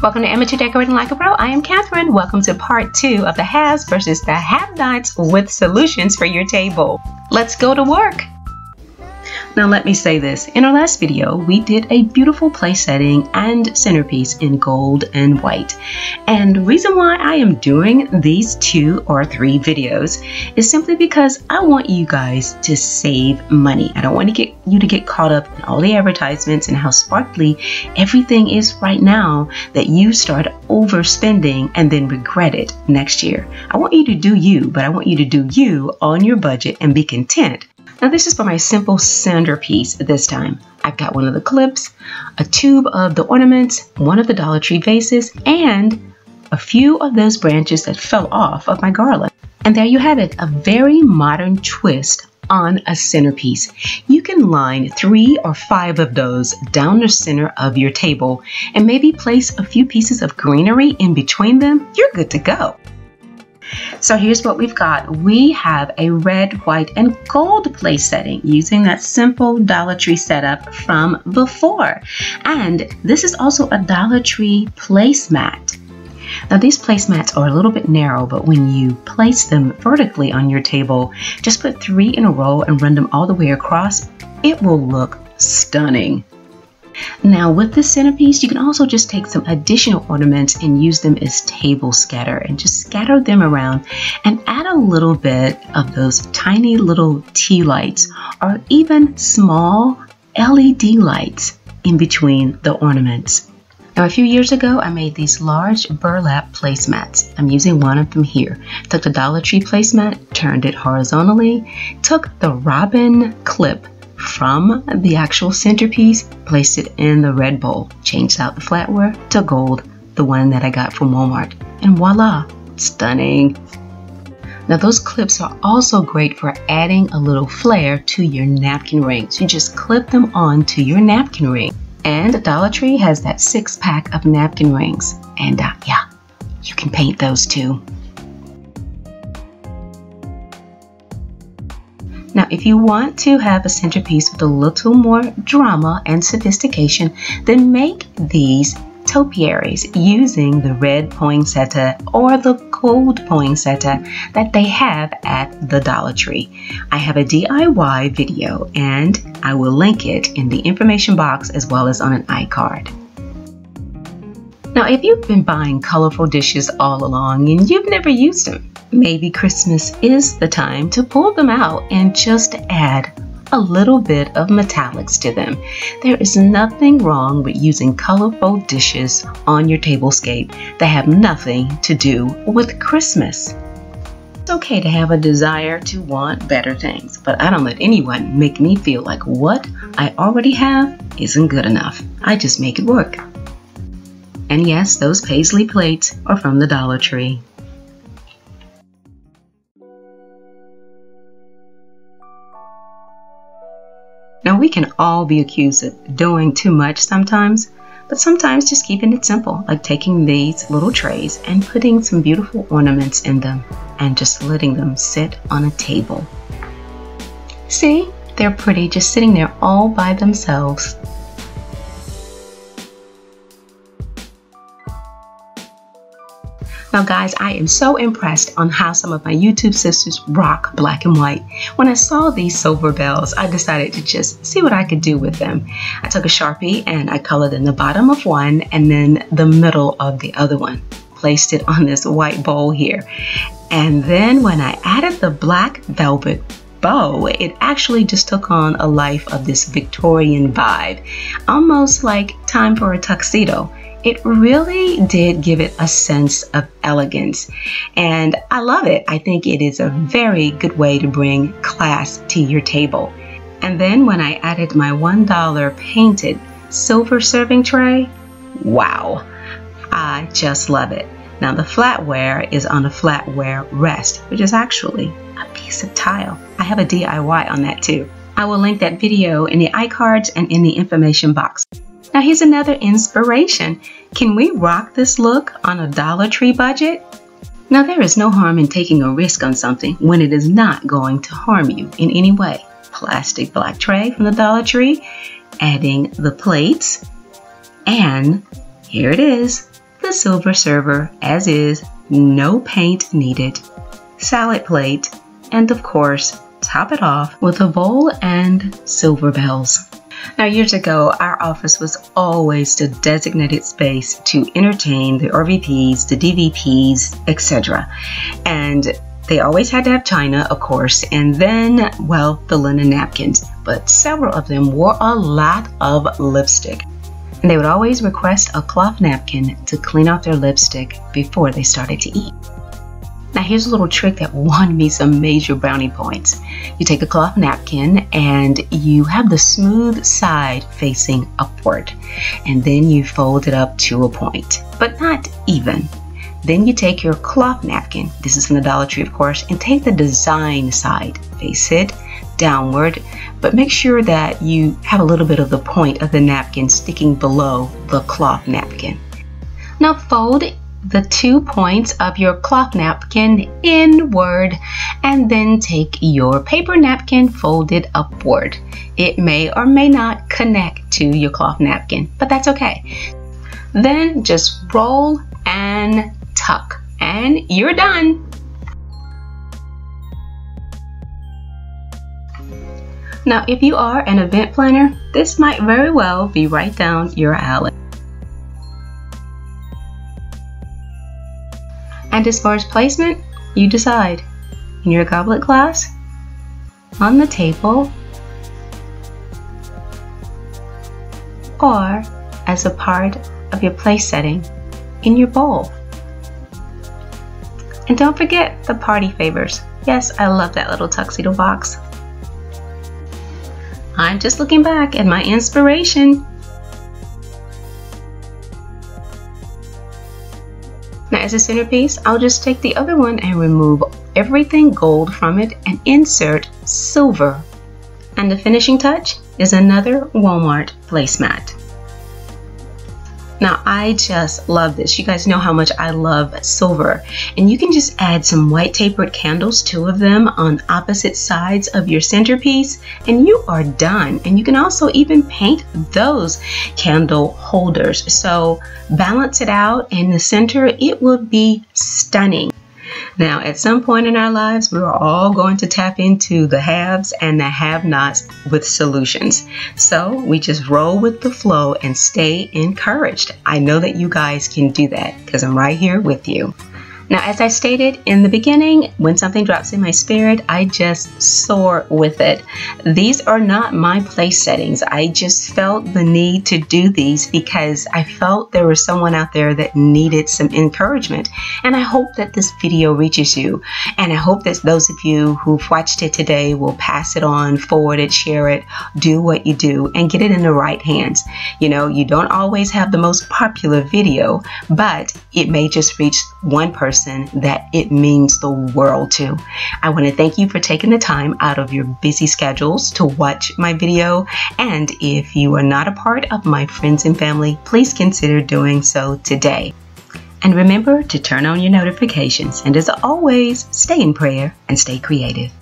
Welcome to Amateur Decorating Like a Pro. I am Catherine. Welcome to part 2 of the haves versus the have-nots with solutions for your table. Let's go to work. Now let me say this. In our last video, we did a beautiful place setting and centerpiece in gold and white. And the reason why I am doing these 2 or 3 videos is simply because I want you guys to save money. I don't want to get you to get caught up in all the advertisements and how sparkly everything is right now that you start overspending and then regret it next year. I want you to do you, but I want you to do you on your budget and be content. Now this is for my simple centerpiece this time. I've got one of the clips, a tube of the ornaments, one of the Dollar Tree vases, and a few of those branches that fell off of my garland. And there you have it, a very modern twist on a centerpiece. You can line 3 or 5 of those down the center of your table and maybe place a few pieces of greenery in between them. You're good to go. So here's what we've got. We have a red, white, and gold place setting using that simple Dollar Tree setup from before. And this is also a Dollar Tree placemat. Now these placemats are a little bit narrow, but when you place them vertically on your table, just put 3 in a row and run them all the way across. It will look stunning. Now with this centerpiece, you can also just take some additional ornaments and use them as table scatter and just scatter them around and add a little bit of those tiny little tea lights or even small LED lights in between the ornaments. Now a few years ago, I made these large burlap placemats. I'm using one of them here. Took the Dollar Tree placemat, turned it horizontally, took the robin clip from the actual centerpiece, placed it in the red bowl, changed out the flatware to gold, the one that I got from Walmart, and voila, stunning. Now those clips are also great for adding a little flair to your napkin rings. You just clip them onto your napkin ring. And Dollar Tree has that 6-pack of napkin rings, and yeah, you can paint those too. Now, if you want to have a centerpiece with a little more drama and sophistication, then make these topiaries using the red poinsettia or the gold poinsettia that they have at the Dollar Tree. I have a DIY video and I will link it in the information box as well as on an iCard. Now, if you've been buying colorful dishes all along and you've never used them, maybe Christmas is the time to pull them out and just add a little bit of metallics to them. There is nothing wrong with using colorful dishes on your tablescape that have nothing to do with Christmas. It's okay to have a desire to want better things, but I don't let anyone make me feel like what I already have isn't good enough. I just make it work. And yes, those paisley plates are from the Dollar Tree. Now we can all be accused of doing too much sometimes, but sometimes just keeping it simple, like taking these little trays and putting some beautiful ornaments in them and just letting them sit on a table. See, they're pretty just sitting there all by themselves. Now guys, I am so impressed on how some of my YouTube sisters rock black and white. When I saw these silver bells, I decided to just see what I could do with them. I took a Sharpie and I colored in the bottom of one and then the middle of the other one. Placed it on this white bowl here. And then when I added the black velvet bow, it actually just took on a life of this Victorian vibe, almost like time for a tuxedo. It really did give it a sense of elegance, and I love it. I think it is a very good way to bring class to your table. And then when I added my $1 painted silver serving tray, wow, I just love it. Now the flatware is on a flatware rest, which is actually a piece of tile. I have a DIY on that too. I will link that video in the iCards and in the information box. Now here's another inspiration. Can we rock this look on a Dollar Tree budget? Now there is no harm in taking a risk on something when it is not going to harm you in any way. Plastic black tray from the Dollar Tree, adding the plates, and here it is, the silver server as is, no paint needed, salad plate, and of course, top it off with a bowl and silver bells. Now, years ago, our office was always the designated space to entertain the RVPs, the DVPs, etc. And they always had to have china, of course, and then, well, the linen napkins. But several of them wore a lot of lipstick. And they would always request a cloth napkin to clean off their lipstick before they started to eat. Now, here's a little trick that won me some major brownie points. You take a cloth napkin and you have the smooth side facing upward. And then you fold it up to a point, but not even. Then you take your cloth napkin, this is from the Dollar Tree, of course, and take the design side, face it downward, but make sure that you have a little bit of the point of the napkin sticking below the cloth napkin. Now fold the 2 points of your cloth napkin inward, and then take your paper napkin, fold it upward. It may or may not connect to your cloth napkin, but that's okay. Then just roll and tuck, and you're done. Now, if you are an event planner, this might very well be right down your alley. And as far as placement, you decide. In your goblet glass, on the table, or as a part of your place setting in your bowl. And don't forget the party favors. Yes, I love that little tuxedo box. I'm just looking back at my inspiration. Now, as a centerpiece, I'll just take the other one and remove everything gold from it and insert silver. And the finishing touch is another Walmart placemat. Now, I just love this. You guys know how much I love silver. And you can just add some white tapered candles, 2 of them on opposite sides of your centerpiece, and you are done. And you can also even paint those candle holders. So balance it out in the center. It will be stunning. Now, at some point in our lives, we're all going to tap into the haves and the have-nots with solutions. So we just roll with the flow and stay encouraged. I know that you guys can do that because I'm right here with you. Now, as I stated in the beginning, when something drops in my spirit, I just soar with it. These are not my place settings. I just felt the need to do these because I felt there was someone out there that needed some encouragement. And I hope that this video reaches you. And I hope that those of you who've watched it today will pass it on, forward it, share it, do what you do, and get it in the right hands. You know, you don't always have the most popular video, but it may just reach one person that it means the world to. I want to thank you for taking the time out of your busy schedules to watch my video, and if you are not a part of my friends and family, please consider doing so today. And remember to turn on your notifications, and as always, stay in prayer and stay creative.